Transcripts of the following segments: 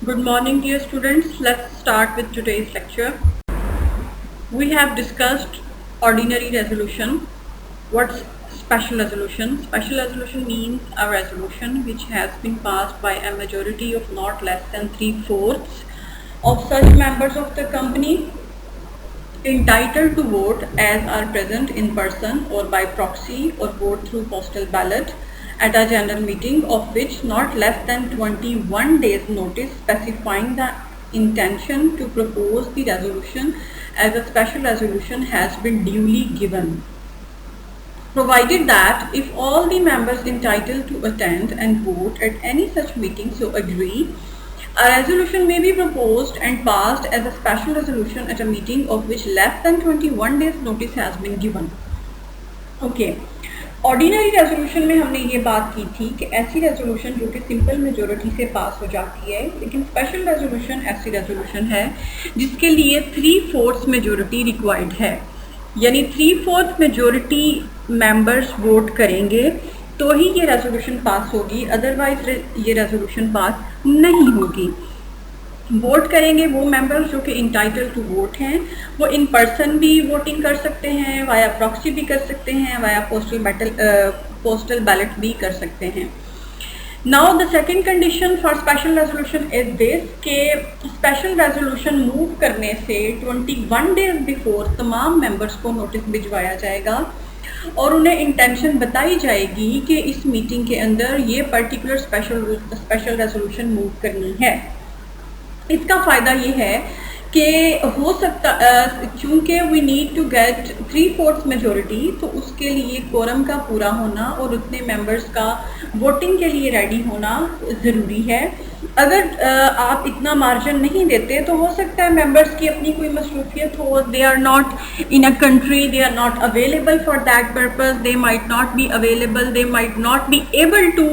Good morning, dear students. Let's start with today's lecture. We have discussed ordinary resolution. What's special resolution? Special resolution means a resolution which has been passed by a majority of not less than 3/4 of such members of the company entitled to vote as are present in person or by proxy or vote through postal ballot at a general meeting of which not less than 21 days notice specifying the intention to propose the resolution as a special resolution has been duly given, provided that if all the members entitled to attend and vote at any such meeting so agree, a resolution may be proposed and passed as a special resolution at a meeting of which less than 21 days notice has been given. Okay. Ordinary resolution में हमने ये बात की थी कि ऐसी resolution जो कि सिंपल मेजोरिटी से पास हो जाती है, लेकिन स्पेशल रेजोल्यूशन ऐसी रेजोल्यूशन है जिसके लिए 3/4 मेजोरिटी रिक्वायर्ड है, यानी 3/4 मेजोरिटी मेंबर्स वोट करेंगे तो ही ये रेजोल्यूशन पास होगी, अदरवाइज ये रेजोल्यूशन पास नहीं होगी। वोट करेंगे वो मेंबर्स जो कि इंटाइटल टू वोट हैं, वो इन पर्सन भी वोटिंग कर सकते हैं, वाया प्रॉक्सी भी कर सकते हैं, वाया पोस्टल बैलेट भी कर सकते हैं। Now the second condition for special resolution is this के स्पेशल रेजोल्यूशन मूव करने से 21 डेज बिफोर तमाम मेंबर्स को नोटिस भिजवाया जाएगा और उन्हें इंटेंशन बताई जाएगी कि इस मीटिंग के अंदर ये पर्टिकुलर स्पेशल रेजोल्यूशन मूव करनी है। इसका फ़ायदा ये है कि हो सकता चूँकि we need to get 3/4 majority, तो उसके लिए कोरम का पूरा होना और उतने मेंबर्स का वोटिंग के लिए रेडी होना ज़रूरी है। अगर आप इतना मार्जिन नहीं देते तो हो सकता है मेंबर्स की अपनी कोई मसरूफियत हो, they are not in a country, they are not available for that purpose, they might not be available, they might not be able to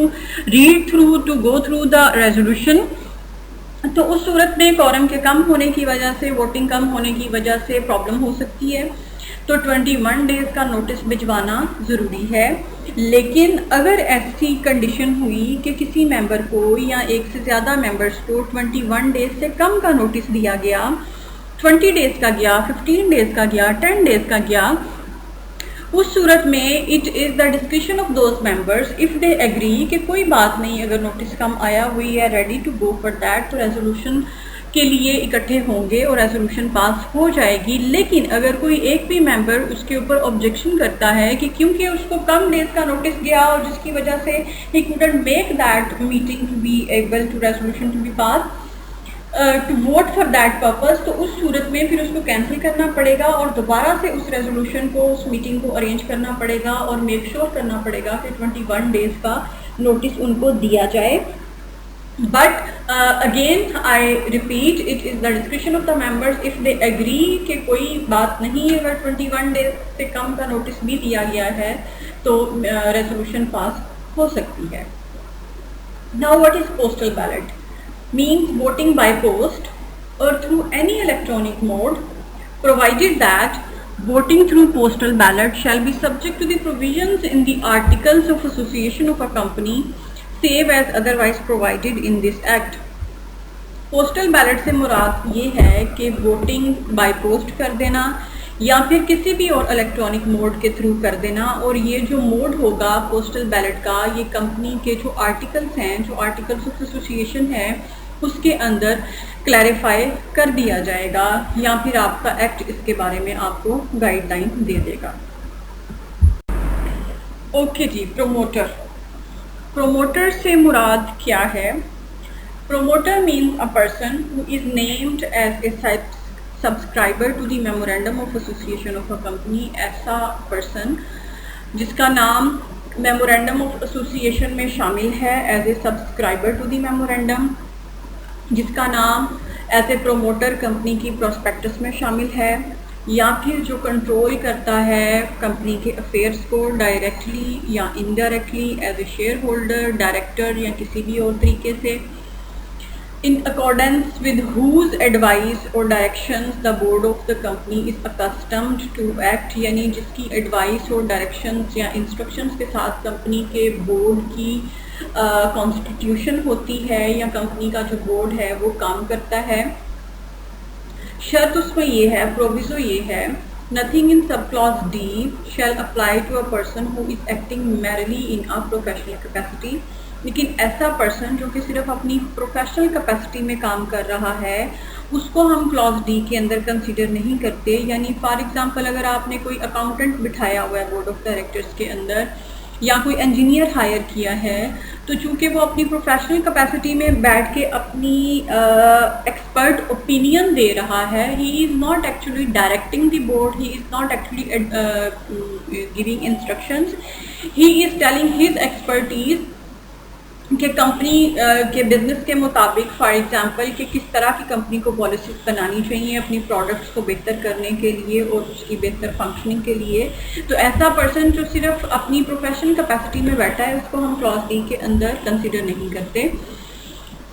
read through to go through the resolution. तो उस सूरत में quorum के कम होने की वजह से, voting कम होने की वजह से प्रॉब्लम हो सकती है, तो 21 डेज़ का नोटिस भिजवाना ज़रूरी है। लेकिन अगर ऐसी कंडीशन हुई कि किसी मेंबर को या एक से ज़्यादा मेंबर्स को 21 डेज़ से कम का नोटिस दिया गया, 20 डेज़ का गया, 15 डेज़ का गया, 10 डेज़ का गया, उस सूरत में it is the description of those members if they agree कि कोई बात नहीं, अगर नोटिस कम आया हुई है ready to go for that, तो रेजोल्यूशन के लिए इकट्ठे होंगे और रेजोल्यूशन पास हो जाएगी। लेकिन अगर कोई एक भी मेंबर उसके ऊपर ऑब्जेक्शन करता है कि क्योंकि उसको कम डेज का नोटिस गया और जिसकी वजह से ही couldn't make that meeting to be able to resolution to be pass to vote for that purpose, तो उस सूरत में फिर उसको कैंसिल करना पड़ेगा और दोबारा से उस रेजोल्यूशन को, उस मीटिंग को अरेंज करना पड़ेगा और मेक श्योर करना पड़ेगा कि 21 डेज़ का नोटिस उनको दिया जाए। But again I repeat, it is the description of the members if they agree कि कोई बात नहीं, अगर 21 डेज से कम का नोटिस भी दिया गया है तो रेजोल्यूशन पास हो सकती है। Now what is postal ballot? Means voting by post or through any electronic mode, provided that voting through postal ballot shall be subject to the provisions in the articles of association of a company save as otherwise provided in this act। Postal ballot से मुराद ये है कि voting by post कर देना या फिर किसी भी और इलेक्ट्रॉनिक मोड के थ्रू कर देना, और ये जो मोड होगा पोस्टल बैलेट का, ये कंपनी के जो आर्टिकल्स हैं, जो आर्टिकल्स ऑफ एसोसिएशन है, उसके अंदर क्लैरिफाई कर दिया जाएगा या फिर आपका एक्ट इसके बारे में आपको गाइडलाइन दे देगा। ओके जी, प्रोमोटर से मुराद क्या है? Promoter means a person who is named as a subscriber to the memorandum of association of a company. ऐसा पर्सन जिसका नाम मेमोरेंडम ऑफ एसोसिएशन में शामिल है as a subscriber to the memorandum, जिसका नाम एज ए प्रोमोटर कंपनी की प्रोस्पेक्टस में शामिल है, या फिर जो कंट्रोल करता है कंपनी के अफेयर्स को डायरेक्टली या indirectly as a share holder, director या किसी भी और तरीके से। in accordance with whose advice or directions the board of the company is accustomed to act, यानी जिसकी advice और directions या instructions के साथ कंपनी के बोर्ड की कॉन्स्टिट्यूशन होती है या कंपनी का जो बोर्ड है वो काम करता है। शर्त उसमें ये है, प्रोविजो ये है, nothing in sub clause D shall apply to a person who is acting merely in a professional capacity. लेकिन ऐसा पर्सन जो कि सिर्फ अपनी प्रोफेशनल कैपेसिटी में काम कर रहा है उसको हम क्लॉज डी के अंदर कंसीडर नहीं करते। यानी फॉर एग्जांपल अगर आपने कोई अकाउंटेंट बिठाया हुआ है बोर्ड ऑफ डायरेक्टर्स के अंदर या कोई इंजीनियर हायर किया है, तो चूंकि वो अपनी प्रोफेशनल कैपेसिटी में बैठ के अपनी एक्सपर्ट ओपिनियन दे रहा है, he is not actually directing the board, he is not actually giving instructions, he is telling his expertise कि कंपनी के बिज़नेस के मुताबिक फॉर एग्जांपल कि किस तरह की कंपनी को पॉलिसीज बनानी चाहिए अपनी प्रोडक्ट्स को बेहतर करने के लिए और उसकी बेहतर फंक्शनिंग के लिए। तो ऐसा पर्सन जो सिर्फ अपनी प्रोफेशनल कैपेसिटी में बैठा है उसको हम क्लॉज डी के अंदर कंसिडर नहीं करते।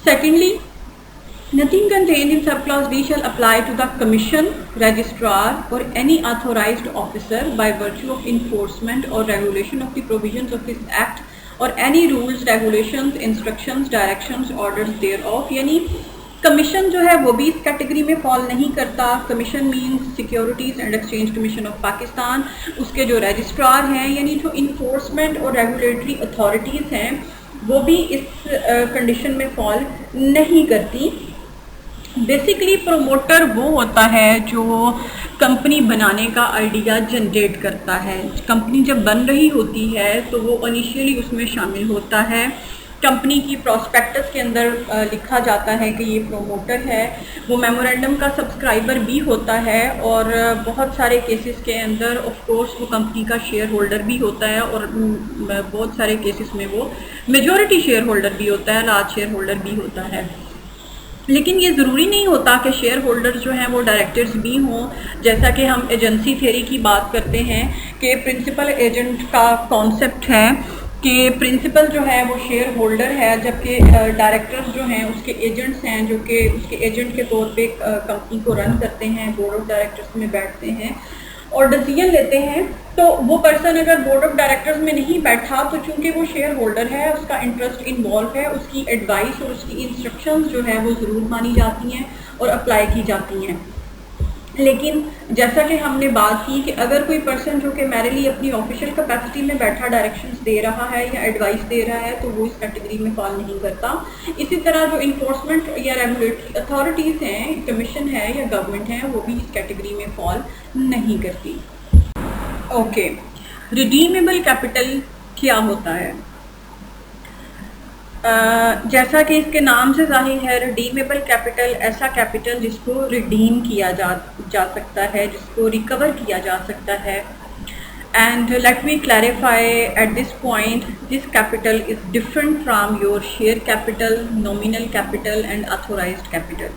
Secondly, nothing contained in sub clause D shall apply to the commission, registrar or any authorised officer by virtue of enforcement or regulation of the provisions of this act or any rules, regulations, instructions, directions, orders thereof. यानी commission जो है वो भी इस category में fall नहीं करता। Commission means securities and exchange commission of Pakistan, उसके जो रजिस्ट्रार हैं यानी जो इन्फोर्समेंट और रेगुलेटरी अथॉरिटीज़ हैं वो भी इस कंडीशन में फॉल नहीं करती। बेसिकली प्रोमोटर वो होता है जो कंपनी बनाने का आइडिया जनरेट करता है। कंपनी जब बन रही होती है तो वो इनिशियली उसमें शामिल होता है। कंपनी की प्रॉस्पेक्टस के अंदर लिखा जाता है कि ये प्रोमोटर है, वो मेमोरेंडम का सब्सक्राइबर भी होता है और बहुत सारे केसेस के अंदर ऑफ कोर्स वो कंपनी का शेयर होल्डर भी होता है और बहुत सारे केसेस में वो मेजॉरिटी शेयर होल्डर भी होता है, लार्ज शेयर होल्डर भी होता है। लेकिन ये ज़रूरी नहीं होता कि शेयर होल्डर्स जो हैं वो डायरेक्टर्स भी हों। जैसा कि हम एजेंसी थ्योरी की बात करते हैं कि प्रिंसिपल एजेंट का कॉन्सेप्ट है कि प्रिंसिपल जो है वो शेयर होल्डर है जबकि डायरेक्टर्स जो हैं उसके एजेंट्स हैं जो कि उसके एजेंट के तौर पे कंपनी को रन करते हैं, बोर्ड ऑफ डायरेक्टर्स में बैठते हैं और डिसीजन लेते हैं। तो वो पर्सन अगर बोर्ड ऑफ डायरेक्टर्स में नहीं बैठा तो चूंकि वो शेयर होल्डर है, उसका इंटरेस्ट इन्वॉल्व है, उसकी एडवाइस और उसकी इंस्ट्रक्शंस जो है वो ज़रूर मानी जाती हैं और अप्लाई की जाती हैं। लेकिन जैसा कि हमने बात की कि अगर कोई पर्सन जो कि मैरिली अपनी ऑफिशियल कैपेसिटी में बैठा डायरेक्शंस दे रहा है या एडवाइस दे रहा है तो वो इस कैटेगरी में फॉल नहीं करता। इसी तरह जो इन्फोर्समेंट या रेगुलेटरी अथॉरिटीज़ हैं, कमीशन है या गवर्नमेंट है, वो भी इस कैटेगरी में फॉल नहीं करती। ओके, रिडीमेबल कैपिटल क्या होता है? जैसा कि इसके नाम से जाहिर है, रिडीमेबल कैपिटल ऐसा कैपिटल जिसको रिडीम किया जा सकता है, जिसको रिकवर किया जा सकता है। And let me clarify at this point, this capital is different from your share capital, nominal capital and authorised capital.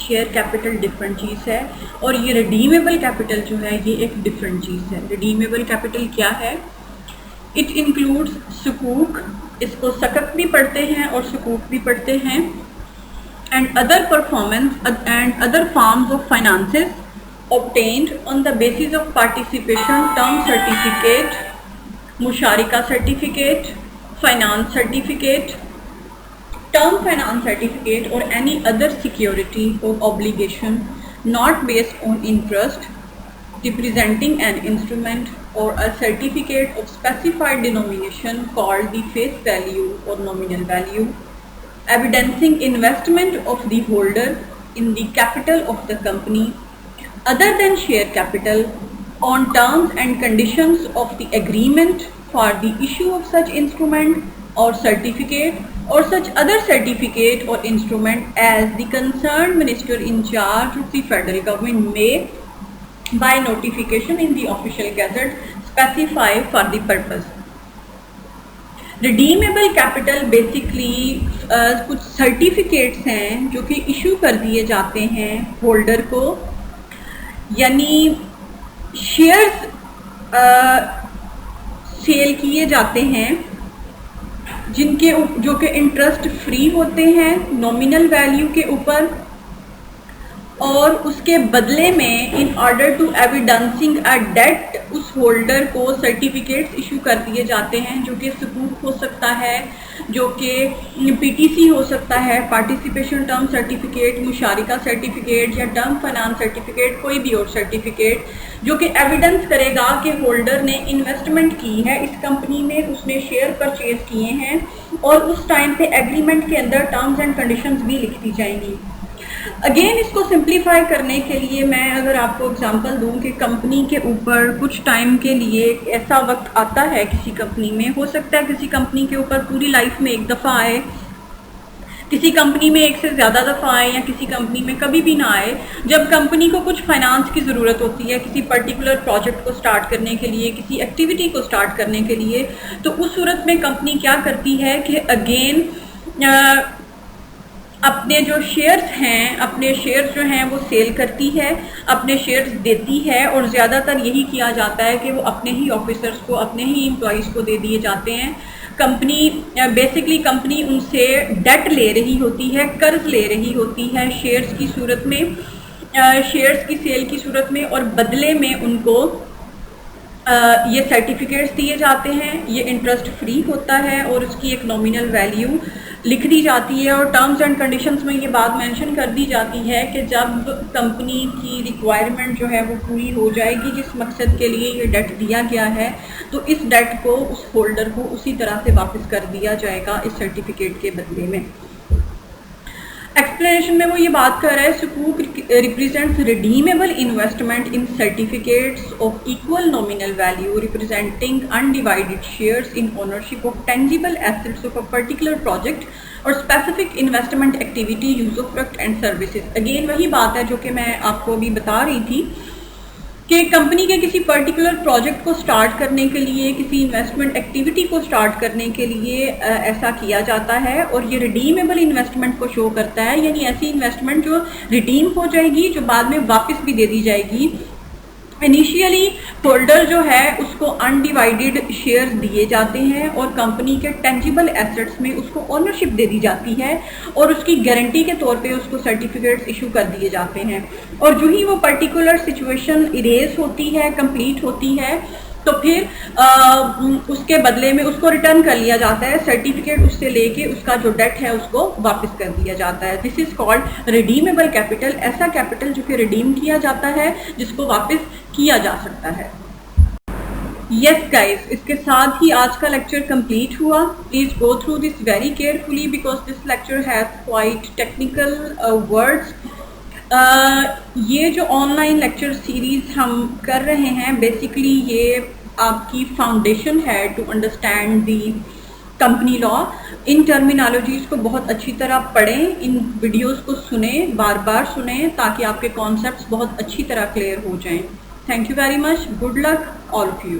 Share capital different चीज़ है और ये रिडीमेबल कैपिटल जो है ये एक डिफरेंट चीज़ है। रिडीमेबल कैपिटल क्या है? इट इंक्लूड्स सुकूक, इसको सकक भी पढ़ते हैं और सुकूक भी पढ़ते हैं, and other performance and other forms of finances obtained on the basis of participation, term certificate, मुशारिका certificate, finance certificate, term finance certificate or any other security or obligation not based on interest, representing an instrument or a certificate of specified denomination called the face value or nominal value, evidencing investment of the holder in the capital of the company other than share capital on terms and conditions of the agreement for the issue of such instrument or certificate or such other certificate or instrument as the concerned minister in charge of the federal government may by notification in the official gazette specify for the purpose. Redeemable capital basically कुछ certificates हैं जो कि issue कर दिए जाते हैं holder को, यानी शेयर्स सेल किए जाते हैं जो कि इंटरेस्ट फ्री होते हैं नॉमिनल वैल्यू के ऊपर, और उसके बदले में in order to evidencing a debt उस होल्डर को सर्टिफिकेट्स इशू कर दिए जाते हैं, जो कि सुकूक हो सकता है, जो कि पीटीसी हो सकता है, पार्टिसिपेशन टर्म सर्टिफिकेट, मुशारिका सर्टिफिकेट या टर्म फाइनेंस सर्टिफिकेट, कोई भी और सर्टिफिकेट जो कि एविडेंस करेगा कि होल्डर ने इन्वेस्टमेंट की है इस कंपनी में, उसने शेयर परचेज किए हैं, और उस टाइम पे एग्रीमेंट के अंदर टर्म्स एंड कंडीशंस भी लिख दी जाएंगी। अगेन इसको सिंप्लीफाई करने के लिए मैं अगर आपको एग्जांपल दूं कि कंपनी के ऊपर कुछ टाइम के लिए ऐसा वक्त आता है, किसी कंपनी में हो सकता है किसी कंपनी के ऊपर पूरी लाइफ में एक दफ़ा आए, किसी कंपनी में एक से ज़्यादा दफ़ा आए, या किसी कंपनी में कभी भी ना आए, जब कंपनी को कुछ फाइनेंस की ज़रूरत होती है किसी पर्टिकुलर प्रोजेक्ट को स्टार्ट करने के लिए, किसी एक्टिविटी को स्टार्ट करने के लिए, तो उस सूरत में कंपनी क्या करती है कि अगेन अपने जो शेयर्स हैं, अपने शेयर्स जो हैं वो सेल करती है, अपने शेयर्स देती है, और ज़्यादातर यही किया जाता है कि वो अपने ही ऑफिसर्स को, अपने ही एम्प्लॉइज़ को दे दिए जाते हैं। कंपनी बेसिकली कंपनी उनसे डेट ले रही होती है, कर्ज ले रही होती है शेयर्स की सूरत में, शेयर्स की सेल की सूरत में, और बदले में उनको ये सर्टिफिकेट्स दिए जाते हैं। ये इंटरेस्ट फ्री होता है और उसकी एक नॉमिनल वैल्यू लिख दी जाती है, और टर्म्स एंड कंडीशंस में ये बात मेंशन कर दी जाती है कि जब कंपनी की रिक्वायरमेंट जो है वो पूरी हो जाएगी, जिस मकसद के लिए ये डेट दिया गया है, तो इस डेट को उस होल्डर को उसी तरह से वापस कर दिया जाएगा इस सर्टिफिकेट के बदले में। एक्सप्लेनेशन में वो ये बात कर रहा है, सुकूक represents redeemable investment in certificates of equal nominal value representing undivided shares in ownership of tangible assets of a particular project or specific investment activity, use of product and services. Again वही बात है जो कि मैं आपको अभी बता रही थी कि कंपनी के किसी पर्टिकुलर प्रोजेक्ट को स्टार्ट करने के लिए, किसी इन्वेस्टमेंट एक्टिविटी को स्टार्ट करने के लिए ऐसा किया जाता है, और ये रिडीमेबल इन्वेस्टमेंट को शो करता है, यानी ऐसी इन्वेस्टमेंट जो रिडीम हो जाएगी, जो बाद में वापस भी दे दी जाएगी। इनिशियली होल्डर जो है उसको अनडिवाइडेड शेयर्स दिए जाते हैं, और कंपनी के टेंजिबल एसेट्स में उसको ओनरशिप दे दी जाती है, और उसकी गारंटी के तौर पे उसको सर्टिफिकेट्स इशू कर दिए जाते हैं। और जो ही वो पर्टिकुलर सिचुएशन इरेज होती है, कंप्लीट होती है, तो फिर उसके बदले में उसको रिटर्न कर लिया जाता है, सर्टिफिकेट उससे लेके उसका जो डेट है उसको वापस कर दिया जाता है। This is called redeemable capital, ऐसा कैपिटल जो कि रिडीम किया जाता है, जिसको वापस किया जा सकता है। यस गाइस, इसके साथ ही आज का लेक्चर कंप्लीट हुआ। Please go through this very carefully because this lecture has quite technical words. ये जो ऑनलाइन लेक्चर सीरीज हम कर रहे हैं, बेसिकली ये आपकी फाउंडेशन है to understand the company law. इन टर्मिनोलॉजीज़ को बहुत अच्छी तरह पढ़ें, इन वीडियोस को सुने, बार बार सुने, ताकि आपके कॉन्सेप्ट्स बहुत अच्छी तरह क्लियर हो जाएं। Thank you very much, good luck all of you.